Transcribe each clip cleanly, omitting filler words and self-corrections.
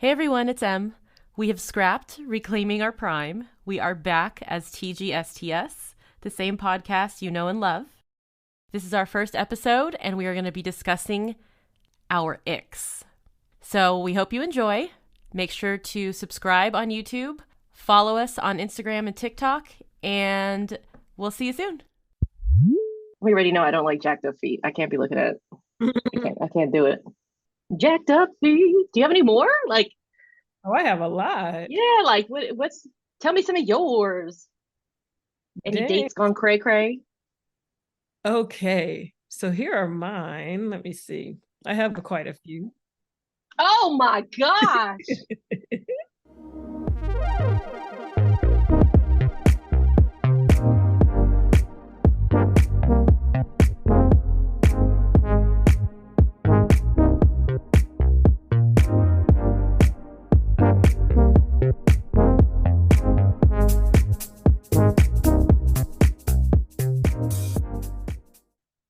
Hey everyone, it's Em. We have scrapped Reclaiming Our Prime. We are back as TGSTS, the same podcast you know and love. This is our first episode, and we are going to be discussing our icks. So we hope you enjoy. Make sure to subscribe on YouTube, follow us on Instagram and TikTok, and we'll see you soon. We already know I don't like jacked up feet. I can't be looking at it. I can't do it. Jacked up feet. Do you have any more? Like, Oh, I have a lot. yeah, like what's tell me some of yours. Any Dang. dates gone cray cray? Okay, so here are mine. Let me see. I have quite a few. Oh my gosh.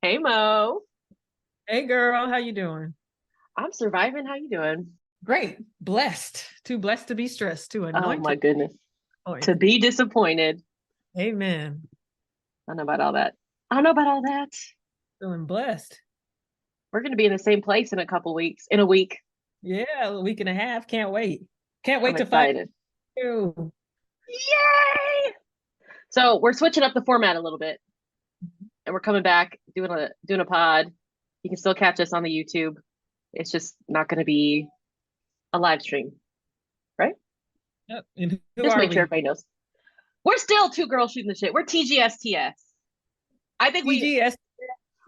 Hey Mo. Hey girl, how you doing? I'm surviving. How you doing? Great. Blessed. Too blessed to be stressed. Too Oh my anointed. goodness. To Anointed. be disappointed. Amen. I don't know about all that. I don't know about all that. Feeling blessed. We're gonna be in the same place in a couple weeks. In a week. Yeah, a week and a half. Can't wait. Can't I'm wait to find excited. you. Yay! So we're switching up the format a little bit. And we're coming back doing a pod. You can still catch us on the YouTube. It's just not going to be a live stream, right? Yep. And who Just are make sure we? everybody knows. We're still two girls shooting the shit. We're TGSTS. I think TGS.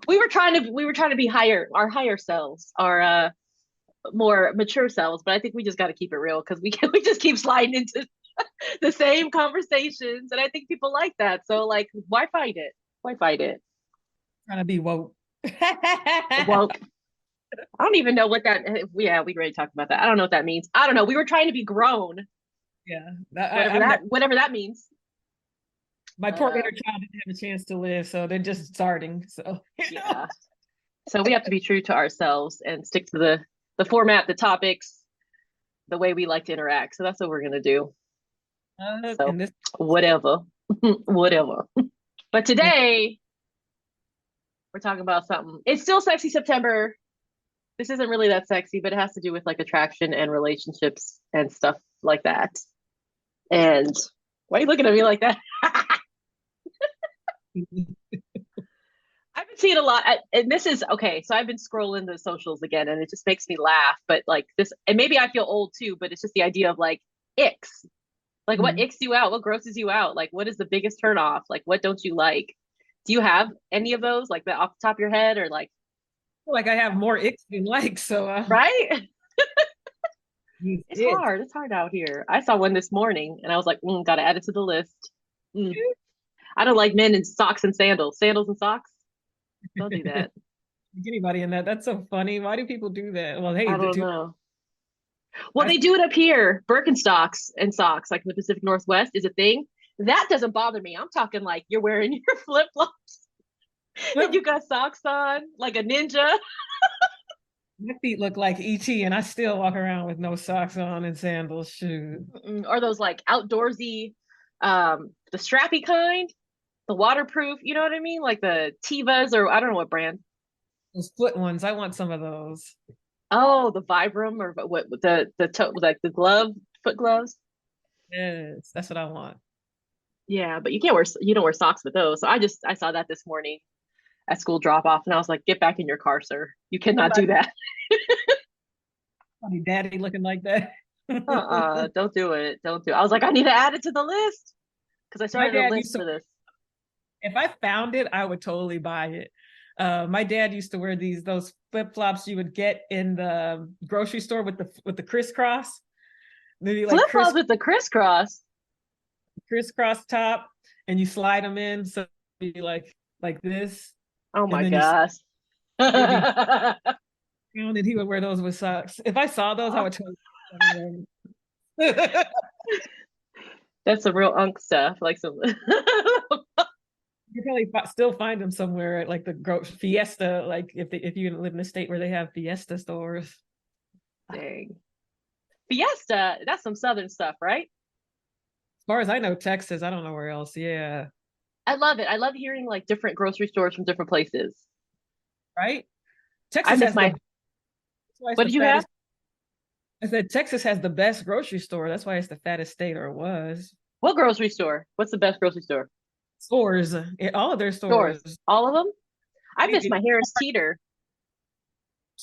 we were trying to be higher selves, our more mature selves, but I think we just got to keep it real because we just keep sliding into the same conversations, and I think people like that. So like, why fight it? Why fight it? Trying to be woke. Woke. I don't even know what that. Yeah, we already talked about that. I don't know what that means. I don't know. We were trying to be grown, Yeah. whatever that means. My But poor inner child didn't have a chance to live, so they're just starting. So yeah, so we have to be true to ourselves and stick to the format, the topics, the way we like to interact. So that's what we're gonna do. So and this whatever, whatever. But today we're talking about something. It's still sexy September. This isn't really that sexy, but it has to do with like attraction and relationships and stuff like that. And why are you looking at me like that? I've been seeing a lot, and this is okay. So I've been scrolling the socials again, and it just makes me laugh. But like this, and maybe I feel old too, but it's just the idea of like icks, like what Mhm. icks you out, what grosses you out, like what is the biggest turn off, like what don't you like? Do you have any of those, like that off the top of your head, or like Like I have more icks than likes, so right? use It's it. hard. It's hard out here. I saw one this morning, and I was like, gotta add it to the list. Mm. I don't like men in socks and sandals and socks. Don't do that. Anybody in that? That's so funny. Why do people do that? Well, hey, I don't do know. Well, I they do it up here. Birkenstocks and socks, like in the Pacific Northwest, is a thing. That doesn't bother me. I'm talking like you're wearing your flip flops and flip? you got socks on, like a ninja. My feet look like ET, and I still walk around with no socks on and sandals. Shoot, Or those like outdoorsy, the strappy kind, the waterproof. You know what I mean? Like the Tivas, or I don't know what brand. those foot ones. I want some of those. Oh, the Vibram, or what? Like the foot gloves. Yes, that's what I want. Yeah, but you don't wear socks with those. So I saw that this morning at school drop off, and I was like, get back in your car, sir. You cannot do Somebody, that. somebody daddy looking like that. Don't do it. Don't do it. I was like, I need to add it to the list because I My started a dad list used to. for this. If I found it, I would totally buy it. My dad used to wear those flip flops you would get in the grocery store with the crisscross. Maybe like Flip flops with the crisscross. crisscross top, and you slide them in, so you like this, Oh and my then gosh. they'd be down, and he would wear those with socks. If I saw those, I would totally wear them. That's some real unk stuff. Like some. You probably still find them somewhere at like the Fiesta, like if you live in a state where they have Fiesta stores. Dang. Fiesta, that's some Southern stuff, right? As far as I know, Texas. I don't know where else. Yeah. I love it. I love hearing like different grocery stores from different places. Right. I Texas miss has the. my. That's why it's What the did you have? fattest. I said Texas has the best grocery store. That's why it's the fattest state, or it was. What grocery store? What's the best grocery store? Stores, all of their Stores. stores. All of them? I They miss get my Harris Teeter.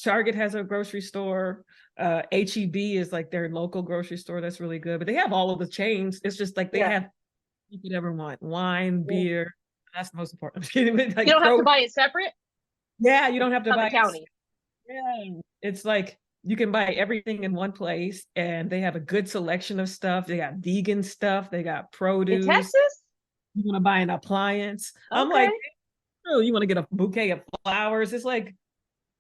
Target has a grocery store. HEB is like their local grocery store. That's really good. But they have all of the chains. It's just like they Yeah. have you could ever want wine, You beer. That's the most important. Like don't have to buy it separate. yeah, you don't have to Of the buy it. county. Yeah, it's like you can buy everything in one place, and they have a good selection of stuff. They got vegan stuff. They got In produce. Texas? You want to buy an appliance? I'm Okay. like, oh, you want to get a bouquet of flowers? It's like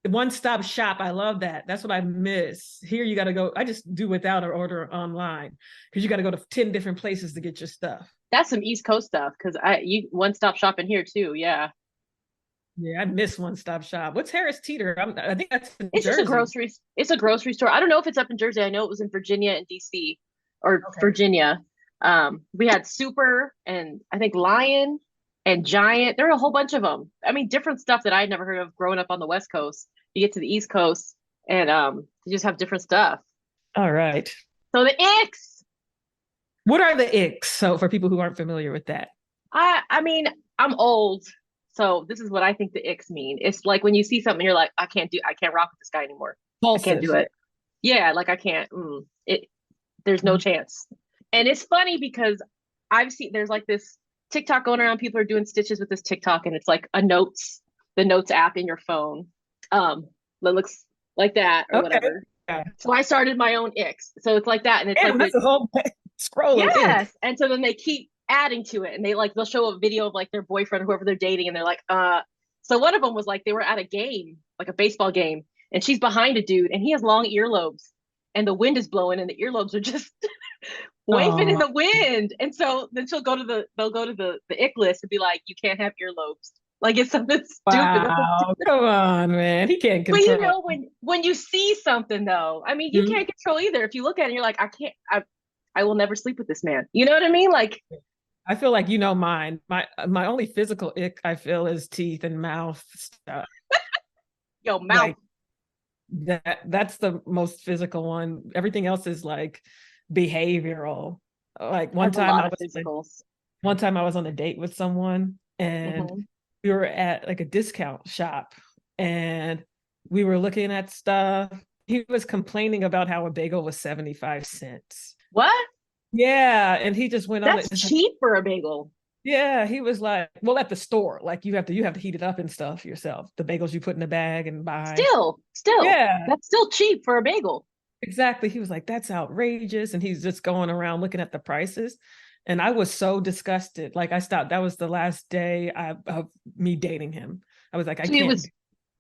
one-stop shop. I love that. That's what I miss. Here you got to go. I just do without or order online because you got to go to 10 different places to get your stuff. That's some East Coast stuff because you one stop shopping here too. Yeah. Yeah, I miss one-stop shop. What's Harris Teeter? I think that's in It's just a Jersey. grocery. It's a grocery store. I don't know if it's up in Jersey. I know it was in Virginia and DC or Okay. Virginia. We had Super and I think Lion and Giant. There were a whole bunch of them. I mean, different stuff that I'd never heard of growing up on the West Coast. You get to the East Coast and you just have different stuff. All right. So the Icks. What are the icks? So for people who aren't familiar with that. I mean, I'm old, so this is what I think the icks mean. It's like when you see something, you're like, I can't rock with this guy anymore. I can't do it. Yeah, like I can't. There's no chance. And it's funny because I've seen there's like this TikTok going around. People are doing stitches with this TikTok, and it's like the notes app in your phone. That looks like that or whatever. Yeah. So I started my own icks. So it's like that, and it's Damn, like that's a whole scroll. yes. And so then they keep adding to it, and they'll show a video of like their boyfriend, whoever they're dating, and they're like, So one of them was like they were at a game, like a baseball game, and she's behind a dude, and he has long earlobes, and the wind is blowing, and the earlobes are just waving in the wind. And so then they'll go to the ick list and be like, you can't have earlobes. Like it's something stupid. Wow, come on, man. He can't control. But you know, when you see something though, I mean, you can't control either. If you look at it, you're like, I will never sleep with this man. You know what I mean? Like, I feel like you know mine. My only physical ick I feel is teeth and mouth stuff. Yo, mouth. Like, that's the most physical one. Everything else is like behavioral. Like one time I was on a date with someone, and we were at like a discount shop, and we were looking at stuff. He was complaining about how a bagel was 75 cents. What? Yeah, and he just went on. That's cheap for a bagel. Yeah, he was like, well, at the store, like you have to heat it up and stuff yourself. The bagels you put in the bag and buy. Still, yeah, that's still cheap for a bagel. Exactly. He was like, that's outrageous, and he's just going around looking at the prices. And I was so disgusted. Like I stopped. That was the last day of me dating him. I was like, I can't. It was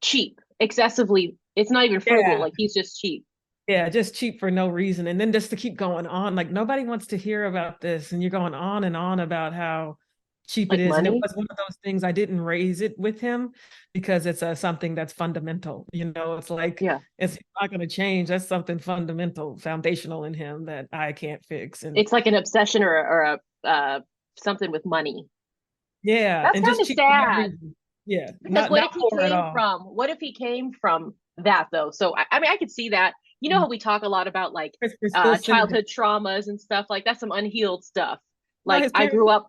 cheap, excessively. It's not even frugal. Yeah. Like he's just cheap. Yeah, just cheap for no reason. And then just to keep going on, like nobody wants to hear about this. And you're going on and on about how cheap it is. Money? And it was one of those things. I didn't raise it with him because it's something that's fundamental. You know, it's like, it's not going to change. That's something fundamental, foundational in him that I can't fix. And it's like an obsession or a something with money. Yeah. That's kind of sad. Yeah. Because what if he came from that though? So I mean, I could see that. You know how we talk a lot about like childhood traumas and stuff, like that's some unhealed stuff. Like I grew up,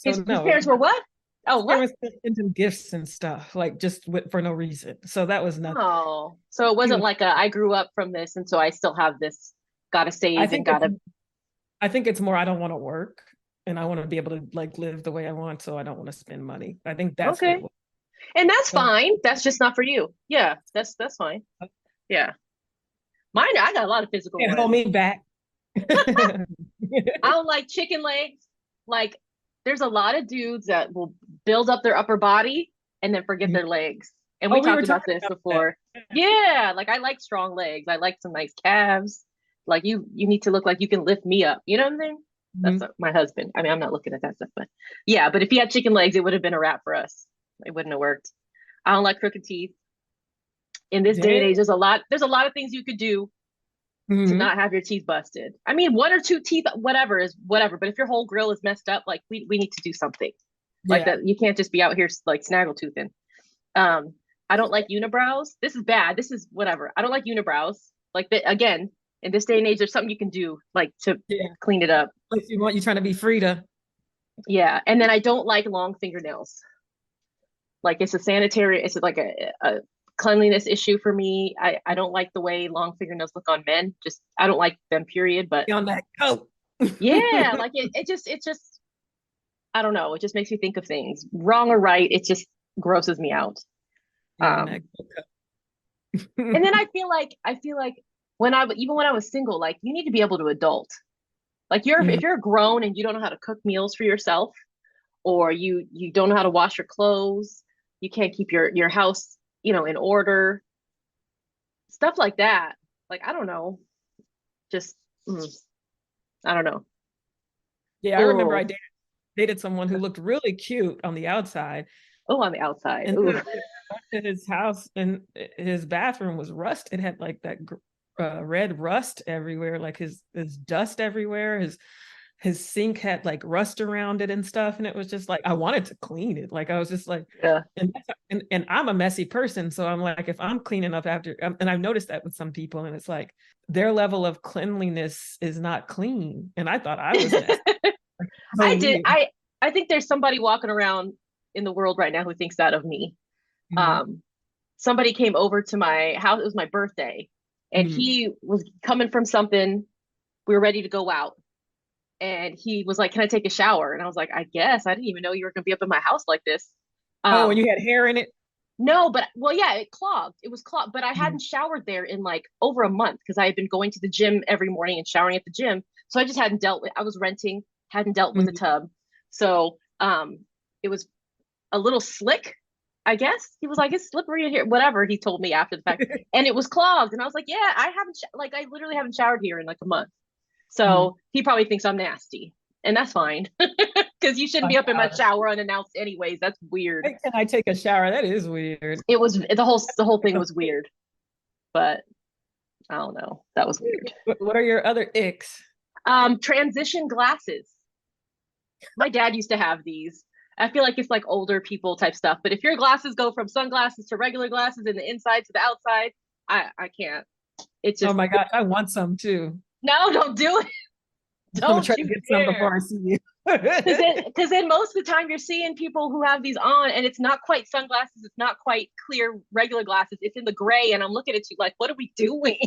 his parents were what? Oh, what? Sent him gifts and stuff, like just for no reason. So that was nothing. Oh, so it wasn't like I grew up from this, and so I still have this. Gotta save and gotta. I think it's more. I don't want to work, and I want to be able to like live the way I want, so I don't want to spend money. I think that's okay, and that's fine. That's just not for you. Yeah, that's fine. Yeah, mine. I got a lot of physical. Can't hold me back. I don't like chicken legs. Like, there's a lot of dudes that will build up their upper body and then forget their legs. And we talked about this before. Yeah, like I like strong legs. I like some nice calves. Like you need to look like you can lift me up. You know what I'm saying? That's my husband. I mean, I'm not looking at that stuff, but yeah. But if he had chicken legs, it would have been a wrap for us. It wouldn't have worked. I don't like crooked teeth. In this day and age, there's a lot of things you could do to not have your teeth busted. I mean, 1 or 2 teeth, whatever is whatever. But if your whole grill is messed up, like we need to do something like that. You can't just be out here like snaggletoothing. I don't like unibrows. This is bad. This is whatever. I don't like unibrows. Like again, in this day and age, there's something you can do like to clean it up. If you want, you're trying to be Frida. Yeah, and then I don't like long fingernails. Like it's like a cleanliness issue for me. I don't like the way long fingernails look on men. Just I don't like them, period. But on that coat. Yeah, like it just I don't know. It just makes me think of things. Wrong or right, it just grosses me out. And then I feel like when I was single, like you need to be able to adult. Like if you're grown and you don't know how to cook meals for yourself, or you don't know how to wash your clothes, you can't keep your house, in order, stuff like that. Like, I don't know. Just, I don't know. Yeah, I remember I dated someone who looked really cute on the outside. Oh, on the outside. And his house and his bathroom was rust. It had like that red rust everywhere, like his dust everywhere. His sink had like rust around it and stuff. And it was just like, I wanted to clean it. Like, I was just like, yeah. And I'm a messy person. So I'm like, if I'm cleaning up after, and I've noticed that with some people, and it's like, their level of cleanliness is not clean. And I thought I was messy. I think there's somebody walking around in the world right now who thinks that of me. Somebody came over to my house. It was my birthday, and he was coming from something. We were ready to go out, and he was like, "Can I take a shower?" And I was like, "I guess." I didn't even know you were going to be up in my house like this. And you had hair in it? No, but yeah, it clogged. It was clogged, but I hadn't showered there in like over a month because I had been going to the gym every morning and showering at the gym. So I just hadn't dealt with. I was renting, hadn't dealt with the tub. So it was a little slick, I guess. He was like, "It's slippery in here," whatever he told me after the fact. And it was clogged. And I was like, "Yeah, I literally haven't showered here in like a month." So he probably thinks I'm nasty. And that's fine. Because you shouldn't be up in my shower unannounced anyways. That's weird. Can I take a shower? That is weird. It was the whole thing was weird. But I don't know. That was weird. What are your other icks? Transition glasses. My dad used to have these. I feel like it's like older people type stuff. But if your glasses go from sunglasses to regular glasses and the inside to the outside, I can't. It's just, oh my gosh, I want some too. No, don't do it. Don't try to get some before I see you. Because then most of the time you're seeing people who have these on, and it's not quite sunglasses. It's not quite clear regular glasses. It's in the gray, and I'm looking at you like, what are we doing?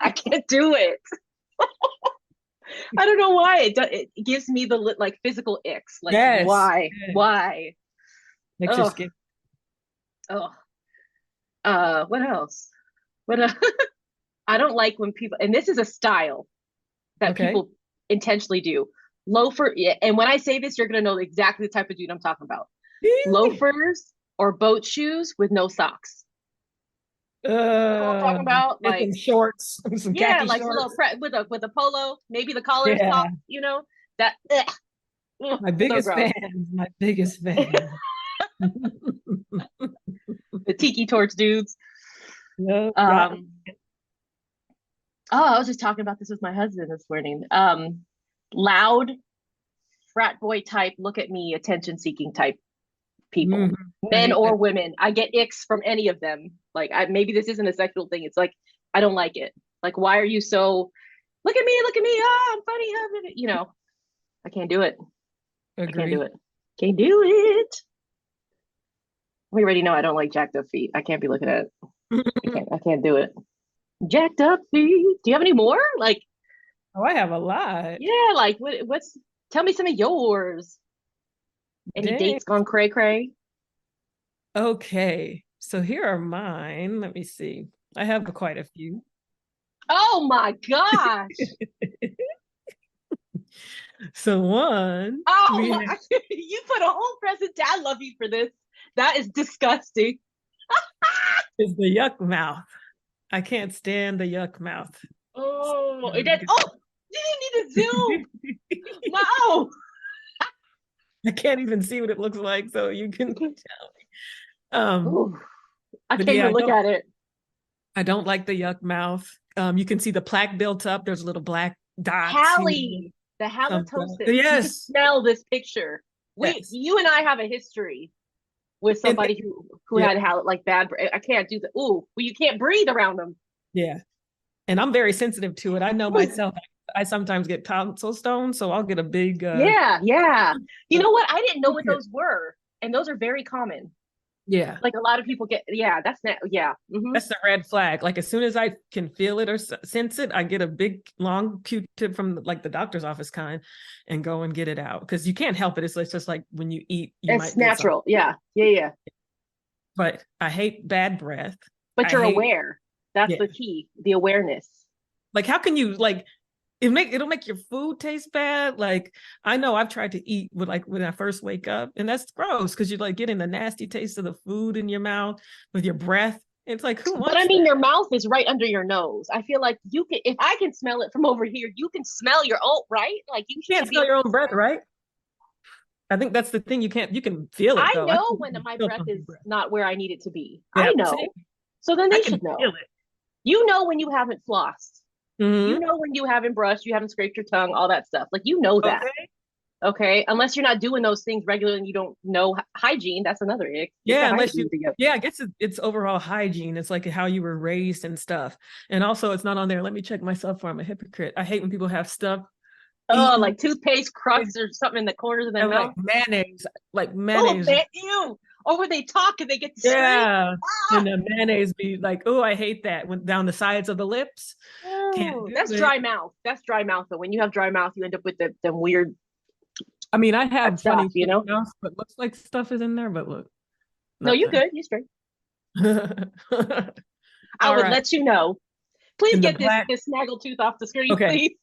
I can't do it. I don't know why it gives me the like physical icks. Like, yes. Why? Yes. Why? Makes your skin. What else? I don't like when people, and this is a style that people intentionally do. Loafer, and when I say this, you're gonna know exactly the type of dude I'm talking about. Loafers or boat shoes with no socks. You know what I'm talking about? Like some shorts, some khaki like shorts. With a polo, maybe the collar is top. You know that. My biggest fan. My biggest fan. The tiki torch dudes. No, I was just talking about this with my husband this morning. Loud frat boy type, look at me, attention seeking type people, men or women. I get icks from any of them. Like maybe this isn't a sexual thing. It's like, I don't like it. Like, why are you so, look at me. Oh, I'm funny. You know, I can't do it. Agreed. I can't do it. Can't do it. We already know I don't like jacked up feet. I can't be looking at it. I can't do it. Jacked up feet. Do you have any more? Like, oh, I have a lot. Yeah, like what's tell me some of yours. Any dates gone cray cray? Okay, so here are mine. Let me see. I have quite a few. Oh my gosh. So one. You put a whole present. I love you for this. That is disgusting. Is the yuck mouth. I can't stand the yuck mouth. Oh, you didn't need to zoom. No. I can't even see what it looks like, so you can tell me. I can't even look at it. I don't like the yuck mouth. you can see the plaque built up. There's little black dots. Hallie, the halitosis. Yes. You can smell this picture. You and I have a history with somebody who had like bad. I can't do that. Ooh, well, you can't breathe around them. Yeah, and I'm very sensitive to it. I know myself. I sometimes get tonsil stones, so I'll get a big. Yeah. You know what? I didn't know what those were, and those are very common. Yeah, like a lot of people get. Yeah, that's not. Yeah, that's the red flag. Like as soon as I can feel it or sense it, I get a big long Q-tip from like the doctor's office kind, and go and get it out because you can't help it. It's just like when you eat, it's natural. Yeah. But I hate bad breath. But you're aware. That's the key. The awareness. Like, how can you like? It'll make your food taste bad. Like I know I've tried to eat with like when I first wake up, and that's gross because you're like getting the nasty taste of the food in your mouth with your breath. It's like who wants? But I mean, your mouth is right under your nose. I feel like you can. If I can smell it from over here, you can smell your own, right? Like you can't smell your own breath, right? I think that's the thing. You can feel it. I know when my breath is not where I need it to be. I know. So then they should know. You know when you haven't flossed. Mm-hmm. You know when you haven't brushed, you haven't scraped your tongue, all that stuff. Like you know that. Okay. Unless you're not doing those things regularly and you don't know hygiene, that's another ick. Yeah, unless you. Yeah, I guess it's overall hygiene. It's like how you were raised and stuff. And also, it's not on there. Let me check myself for I'm a hypocrite. I hate when people have stuff. Like toothpaste crusts or something in the corners of their mouth. Like mayonnaise. Oh, ew. Or when they talk and they get and the mayonnaise be like, oh, I hate that. Went down the sides of the lips. That's dry mouth. That's dry mouth. Though when you have dry mouth, you end up with them weird. I mean, I have funny stuff, you know, mouth, but looks like stuff is in there. But look, no, you're good. You're straight. I would let you know. Please get this snaggle tooth off the screen, please.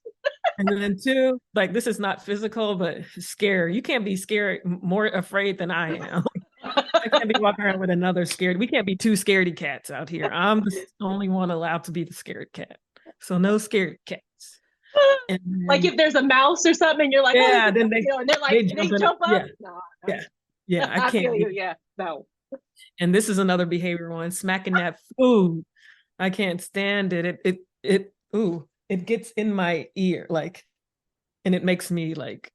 And then 2, like this is not physical, but scare. You can't be scared, more afraid than I am. I can't be walking around with another scared. We can't be 2 scaredy cats out here. I'm the only one allowed to be the scared cat. So no scared cats. And like if there's a mouse or something, and you're like, then they, and they're like, they jump up. Yeah. I can't. No. And this is another behavior one: smacking that food. I can't stand it. It gets in my ear, like, and it makes me like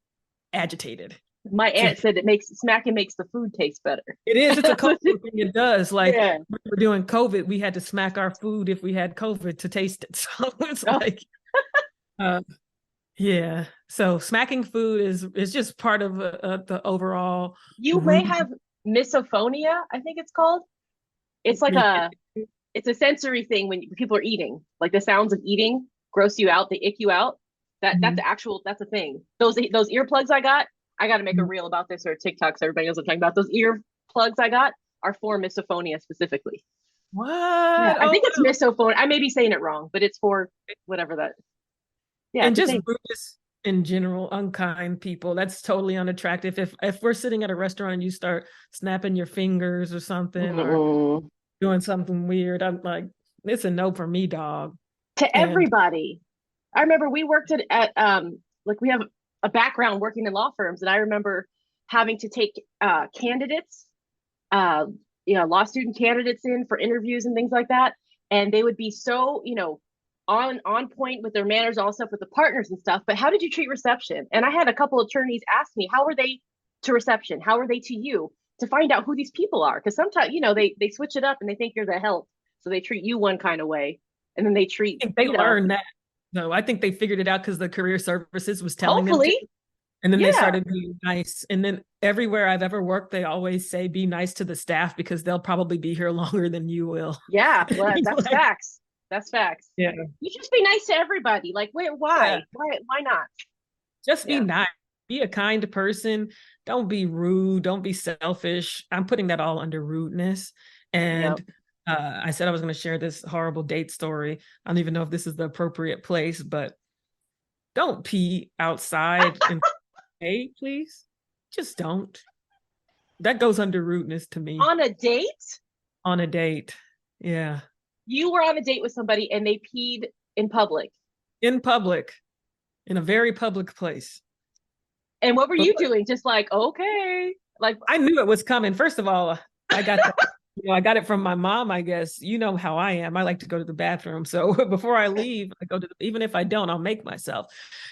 agitated. My aunt said smacking makes the food taste better. It is. It's a COVID thing. It does. Like when we were doing COVID, we had to smack our food if we had COVID to taste it. So it's like, So smacking food is just part of the overall. You may have misophonia, I think it's called. It's like it's a sensory thing when people are eating. Like the sounds of eating gross you out, they ick you out. That's a thing. Those earplugs I got to make a reel about this or a TikTok so everybody knows what I'm talking about. Those earplugs I got are for misophonia specifically. What? Yeah, I think it's misophonia. I may be saying it wrong, but it's for whatever that. Yeah, and just rudeness in general, unkind people. That's totally unattractive. If we're sitting at a restaurant and you start snapping your fingers or something or doing something weird, I'm like, it's a no for me, dog. To everybody. I remember we worked at like we have a background working in law firms, and I remember having to take candidates, law student candidates in for interviews and things like that, and they would be so on point with their manners, all stuff with the partners and stuff. But how did you treat reception? And I had a couple of attorneys ask me, how were they to reception? How are they to you? To find out who these people are, because sometimes they switch it up and they think you're the help, so they treat you one kind of way, and then they treat. They learn that. No, I think they figured it out because the career services was telling them to. And then they started being nice. And then everywhere I've ever worked, they always say, be nice to the staff because they'll probably be here longer than you will. Yeah, well, that's facts. That's facts. Yeah. You just be nice to everybody. Like, wait, why? Yeah. Why not? Just be nice. Be a kind person. Don't be rude. Don't be selfish. I'm putting that all under rudeness. And I said I was going to share this horrible date story. I don't even know if this is the appropriate place, but don't pee outside and hey, please. Just don't. That goes under rudeness to me. On a date? On a date. Yeah. You were on a date with somebody and they peed in public. In public. In a very public place. And what were you doing? Just like, okay. Like I knew it was coming. First of all, I got I got it from my mom, I guess. You know how I am. I like to go to the bathroom. So before I leave, I go to even if I don't, I'll make myself.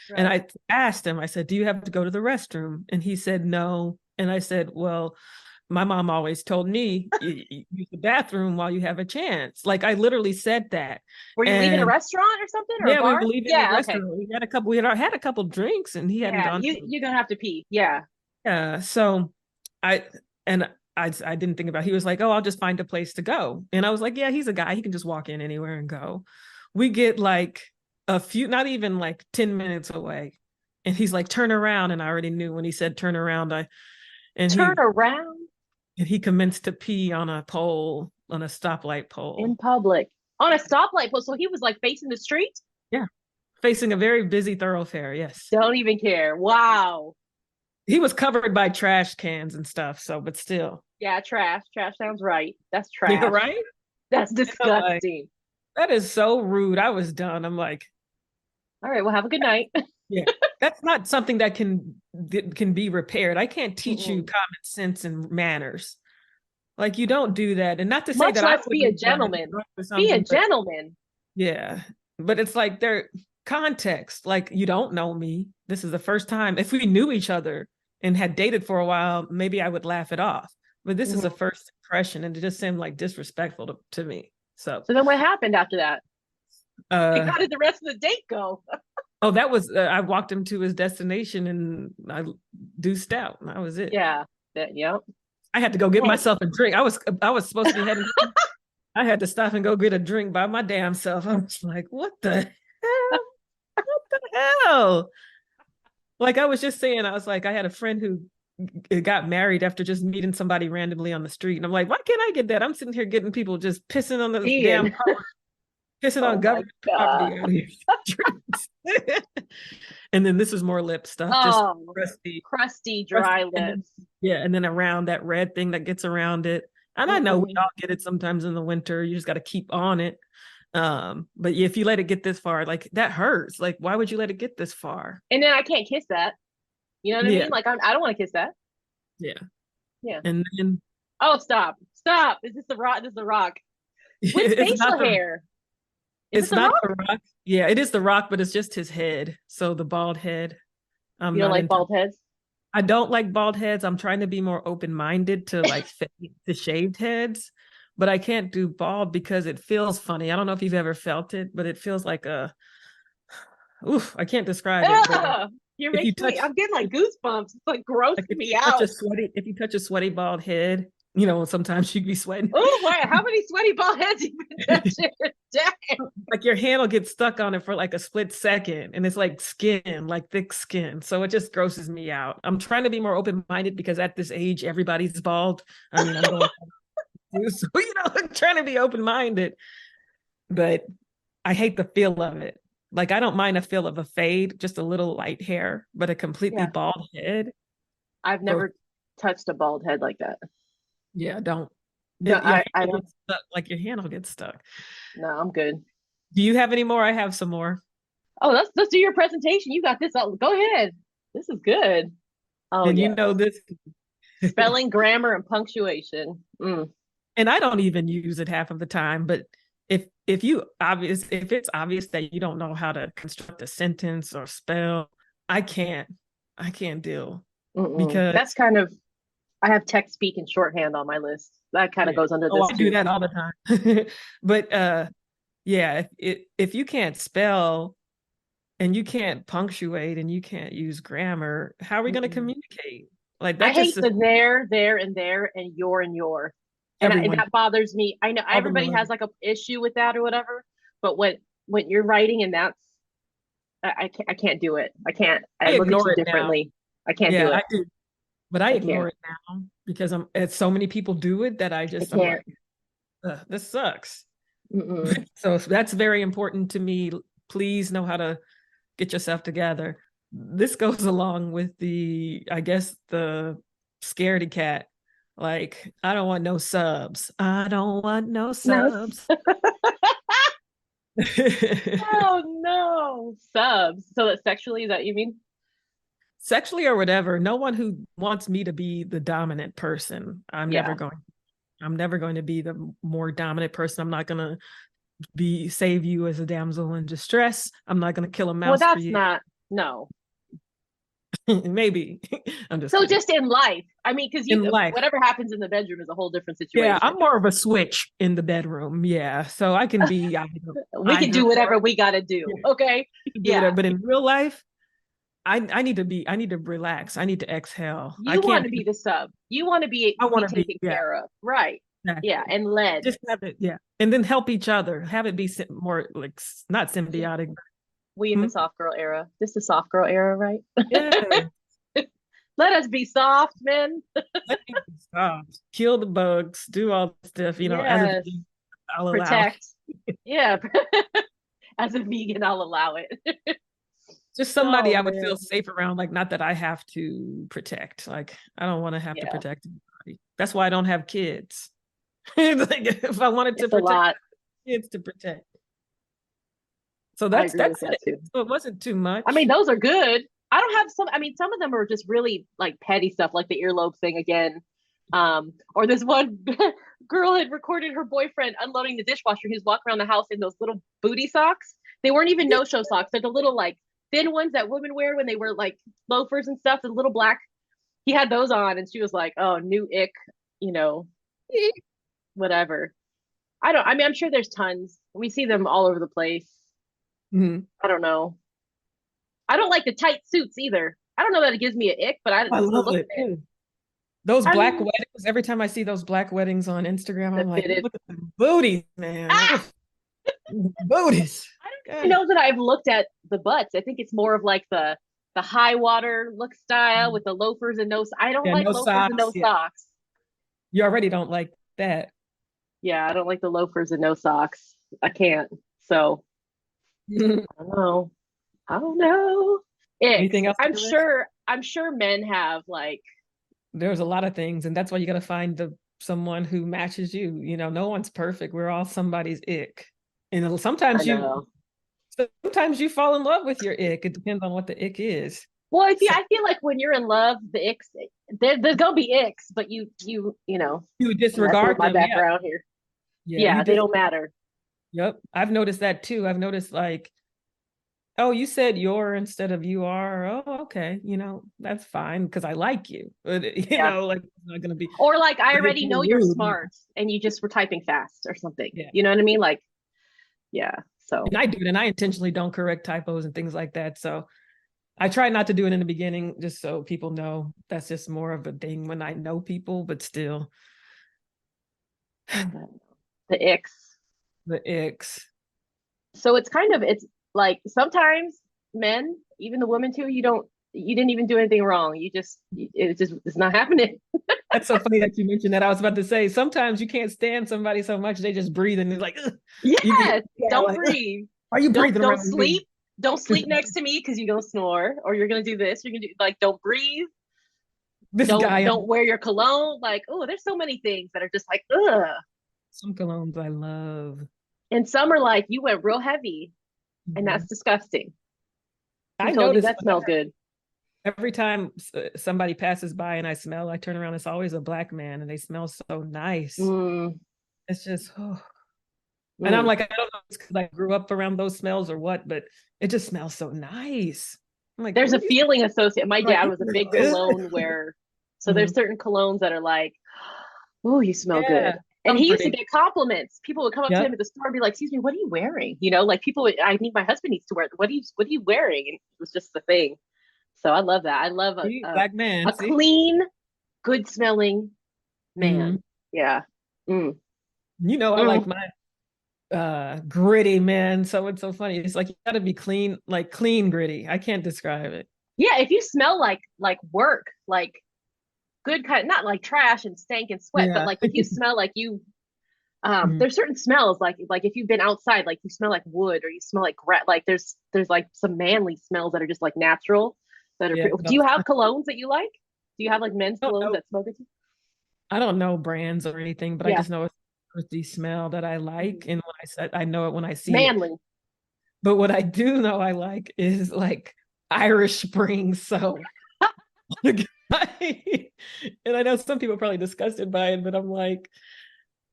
Right. And I asked him, I said, do you have to go to the restroom? And he said, no. And I said, well, my mom always told me, use the bathroom while you have a chance. Like I literally said that. Were you leaving a restaurant or something? Or yeah, a bar? we were leaving a restaurant. Okay. We had had a couple drinks and he hadn't gone. You're gonna have to pee. Yeah. Yeah. So I didn't think about it. He was like, oh, I'll just find a place to go. And I was like, yeah, he's a guy. He can just walk in anywhere and go. We get like a few, not even like 10 minutes away. And he's like, turn around. And I already knew when he said turn around, turn around. And he commenced to pee on a pole, on a stoplight pole. In public. On a stoplight pole. So he was like facing the street? Yeah. Facing a very busy thoroughfare. Yes. Don't even care. Wow. He was covered by trash cans and stuff. So, but still. Yeah, trash. Trash sounds right. That's trash. Yeah, right? That's disgusting. That is so rude. I was done. I'm like, all right, well, have a good night. Yeah. That's not something that can be repaired. I can't teach you common sense and manners. Like you don't do that. And not to say that I be a gentleman. Be a gentleman. Yeah. But it's like their context, like you don't know me. This is the first time. If we knew each other and had dated for a while, maybe I would laugh it off. But this is a first impression and it just seemed like disrespectful to me. So then what happened after that? How did the rest of the date go? Oh, that was, I walked him to his destination and I deuced out. And that was it. Yeah. Yep. I had to go get myself a drink. I was supposed to be heading. I had to stop and go get a drink by my damn self. I was like, what the hell? What the hell? Like I was just saying, I was like, I had a friend who got married after just meeting somebody randomly on the street. And I'm like, why can't I get that? I'm sitting here getting people just pissing on the damn pissing on government property. And then this is more lip stuff, just crusty, dry lips. Yeah, and then around that red thing that gets around it. And I know we all get it sometimes in the winter. You just got to keep on it. But if you let it get this far, like that hurts. Like, why would you let it get this far? And then I can't kiss that. You know what I mean? Like I don't want to kiss that. Yeah. Yeah. And then stop. Is this the rock? This is the rock. With facial hair. It's not the rock. Yeah, it is the rock, but it's just his head. So the bald head. You don't like bald heads? I don't like bald heads. I'm trying to be more open-minded to like the shaved heads, but I can't do bald because it feels funny. I don't know if you've ever felt it, but it feels like I can't describe it. You're making me, I'm getting like goosebumps. It's like grossing me out. If you touch a sweaty bald head, sometimes you'd be sweating. Oh, wow. How many sweaty bald heads you been touching? Like your hand will get stuck on it for like a split second and it's like skin, like thick skin. So it just grosses me out. I'm trying to be more open-minded because at this age, everybody's bald. I mean, I'm going so, I'm trying to be open-minded, but I hate the feel of it. Like, I don't mind a feel of a fade, just a little light hair, but a completely bald head. I've never touched a bald head like that. Yeah, don't. No, I don't. Like your hand will get stuck. No, I'm good. Do you have any more? I have some more. Oh, let's do your presentation. You got this. Go ahead. This is good. Oh, and this spelling, grammar, and punctuation. And I don't even use it half of the time. But if it's obvious that you don't know how to construct a sentence or spell, I can't deal because that's kind of. I have text, speak, and shorthand on my list. That kind of goes under this. I do that all the time. But if you can't spell and you can't punctuate and you can't use grammar, how are we going to communicate? Like that. I hate the there, and your. And that bothers me. I know everybody has like an issue with that or whatever, but when you're writing and that's, I can't do it. I can't. I look at it differently. Now. I can't do it. I do. But I ignore it now because so many people do it that I just, I'm like, this sucks. So that's very important to me. Please know how to get yourself together. This goes along with the scaredy cat. Like, I don't want no subs. I don't want no subs. Oh no, subs. So that sexually, is that you mean? Sexually or whatever, no one who wants me to be the dominant person. I'm never going. I'm never going to be the more dominant person. I'm not going to save you as a damsel in distress. I'm not going to kill a mouse Well, for you. no. Maybe. I'm just so kidding. Just in life. I mean, because whatever happens in the bedroom is a whole different situation. Yeah, I'm more of a switch in the bedroom. Yeah, so I can be. We can do whatever we got to do. Yeah. Okay. Yeah, but in real life, I need to relax. I need to exhale. You want to be the sub. You want to be taken care of. Right. Exactly. Yeah. And led. Just have it. Yeah. And then help each other. Have it be more like not symbiotic. We in the soft girl era. This is the soft girl era, right? Yeah. Let us be soft, men. Let me be soft. Kill the bugs. Do all the stuff. You know, as a I'll protect. Yeah. As a vegan, I'll allow it. Just somebody I would feel safe around, like not that I have to protect. Like I don't want to have to protect anybody. That's why I don't have kids. Like if I wanted to protect kids to protect. So that's it. So it wasn't too much. I mean, those are good. I don't have some. I mean, some of them are just really like petty stuff, like the earlobe thing again. Or this one girl had recorded her boyfriend unloading the dishwasher. He was walking around the house in those little booty socks. They weren't even no-show socks. They're the little like thin ones that women wear when they wear like loafers and stuff. The little black. He had those on, and she was like, "Oh, new ick," you know, whatever. I mean, I'm sure there's tons. We see them all over the place. Mm-hmm. I don't know. I don't like the tight suits either. I don't know that it gives me an ick, but I love it. Those black weddings, every time I see those black weddings on Instagram, I'm like, look at the booties, man. Booties. I don't know that I've looked at the butts. I think it's more of like the high water look style with the loafers and I don't like loafers and no socks. You already don't like that. Yeah, I don't like the loafers and no socks. I can't. So I don't know. Anything else? I'm sure men have like. There's a lot of things, and that's why you got to find someone who matches you. You know, no one's perfect. We're all somebody's ick, and sometimes you fall in love with your ick. It depends on what the ick is. Well, I feel like when you're in love, the icks there's gonna be icks, but you disregard my background here. Yeah, they don't matter. Yep, I've noticed that too. I've noticed like, oh, you said you're instead of you are. Oh, okay. You know, that's fine because I like you. But, you know, like it's not going to be. Or like, I already know you're smart and you just were typing fast or something. Yeah. You know what I mean? Like, yeah. So. And I do it, and I intentionally don't correct typos and things like that. So I try not to do it in the beginning just so people know that's just more of a thing when I know people, but still. The icks. The icks. So it's like sometimes men, even the women too, you didn't even do anything wrong. It's not happening. That's so funny that you mentioned that. I was about to say, sometimes you can't stand somebody so much, they just breathe and it's like, yes, don't breathe. Are you breathing? Don't sleep. Don't sleep next to me because you're going to snore or you're going to do this. You're going to do like, don't breathe. Don't wear your cologne. Like, oh, there's so many things that are just like, ugh. Some colognes I love. And some are like, you went real heavy. And that's disgusting. I noticed that smells good. Every time somebody passes by and I smell, I turn around. It's always a black man, and they smell so nice. It's just, and I'm like, I don't know if it's because I grew up around those smells or what, but it just smells so nice. I'm like, there's a feeling associated. My dad was a big cologne wearer, so there's certain colognes that are like, oh, you smell good. And he used to get compliments. People would come up to him at the store and be like, excuse me, what are you wearing? You know, like I think my husband needs to wear, what are you wearing? And it was just the thing. So I love that. I love a black man, a clean, good smelling man. Yeah. You know, I like my gritty man. So it's so funny. It's like, you gotta be clean, like clean gritty. I can't describe it. Yeah. If you smell like work, like good kind, not like trash and stank and sweat, but like if you smell like you there's certain smells like if you've been outside, like you smell like wood or you smell like like there's like some manly smells that are just like natural that are do you have colognes that you like? Do you have like men's colognes that smell good to you? I don't know brands or anything, but I just know it's the smell that I like, and when I said I know it when I see manly. But what I do know I like is like Irish Spring soap. And I know some people are probably disgusted by it, but I'm like,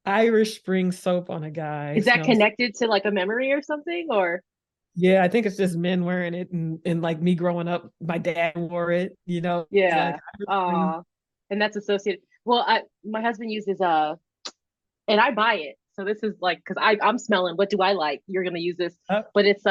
Irish Spring soap on a guy. Is that connected to like a memory or something, or? Yeah, I think it's just men wearing it, and like me growing up, my dad wore it. Yeah. Like, and that's associated. Well, my husband uses and I buy it. So this is like, because I'm smelling. What do I like? You're gonna use this, but it's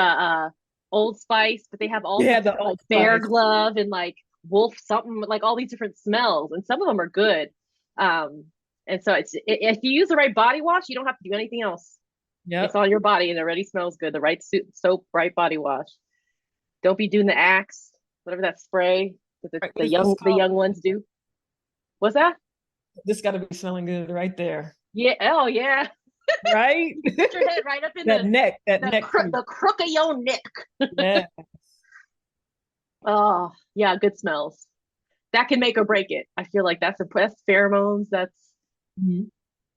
Old Spice. But they have all these different, like Bear Glove and like Wolf something, like all these different smells, and some of them are good. And so if you use the right body wash, you don't have to do anything else. Yeah, it's on your body and it already smells good. The right soap, right body wash. Don't be doing the Axe, whatever that spray that the young ones do. What's that? This got to be smelling good right there. Yeah. Oh yeah. Right. Put your head right up in that the neck. The crook of your neck. Yeah. Oh yeah, good smells. That can make or break it. I feel like that's pheromones. That's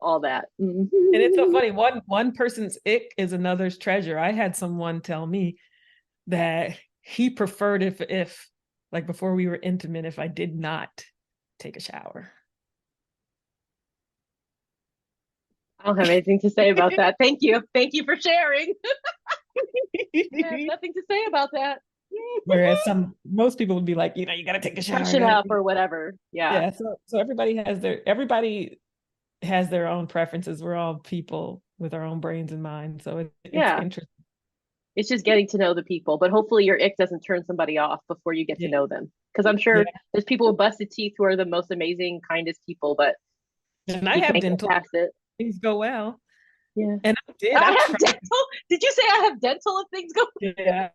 all that. And it's so funny. One person's ick is another's treasure. I had someone tell me that he preferred if like before we were intimate, if I did not take a shower. I don't have anything to say about that. Thank you for sharing. I have nothing to say about that. Whereas most people would be like, you got to take a shower. Touch it up or whatever. Yeah. So everybody has their own preferences. We're all people with our own brains and minds. So it's interesting. It's just getting to know the people, but hopefully your ick doesn't turn somebody off before you get to know them. Because I'm sure there's people with busted teeth who are the most amazing, kindest people, but I have dental. Things go well. Yeah. And I have dental. Did you say I have dental if things go well? Yeah.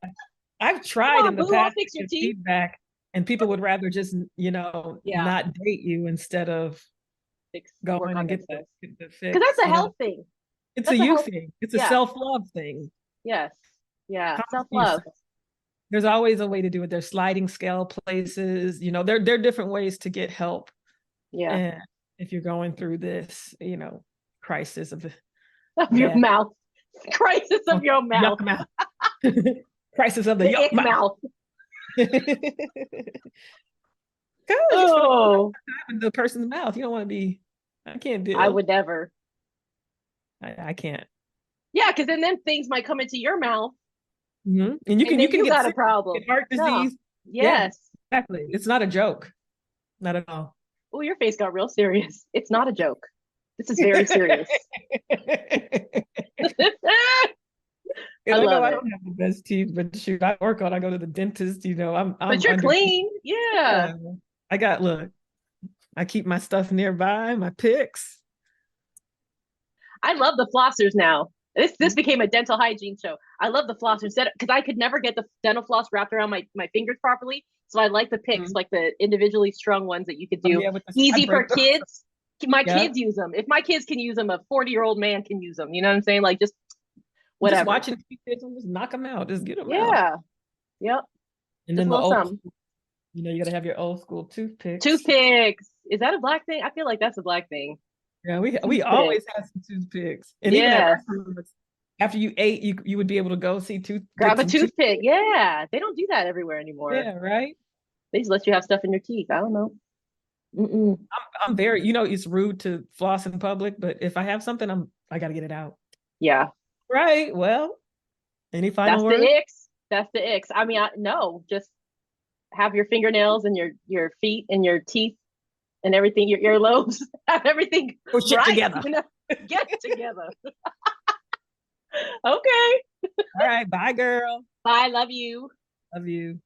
I've tried in the past to get feedback, and people would rather just, not date you instead of going and get the fix. Because that's a health thing. It's a you thing. It's a self-love thing. Yes. Yeah. Self-love. There's always a way to do it. There's sliding scale places. There are different ways to get help. Yeah. And if you're going through this, crisis of your mouth. Crisis of your mouth. Mouth. Crisis of the yuck mouth. The person's mouth. You don't want to be. I can't do it. I would never. I can't. Yeah, because then things might come into your mouth. Mm-hmm. And you can get got a problem. Heart disease. Yes. Yeah, exactly. It's not a joke. Not at all. Oh, your face got real serious. It's not a joke. This is very serious. I don't have the best teeth, but shoot, I work on. I go to the dentist. But you're clean. Yeah. I keep my stuff nearby, my picks. I love the flossers now. This became a dental hygiene show. I love the flossers because I could never get the dental floss wrapped around my fingers properly. So I like the picks, like the individually strung ones that you could do. Easy for kids. My kids use them. If my kids can use them, a 40-year-old man can use them. You know what I'm saying? Like just whatever. Just watching kids, just knock them out. Just get them out. Yeah. Yep. And then you got to have your old school toothpicks. Toothpicks. Is that a black thing? I feel like that's a black thing. Yeah, we always have some toothpicks. And even after you ate, you would be able to go grab a toothpick. Yeah. They don't do that everywhere anymore. Yeah, right? They just let you have stuff in your teeth. I don't know. I'm very, it's rude to floss in public, but if I have something, I got to get it out. Yeah. Right. Well, any final words? That's the icks. I mean, no, just have your fingernails and your feet and your teeth and everything, your earlobes, have everything together. Get together. Okay. All right. Bye, girl. Bye. Love you. Love you.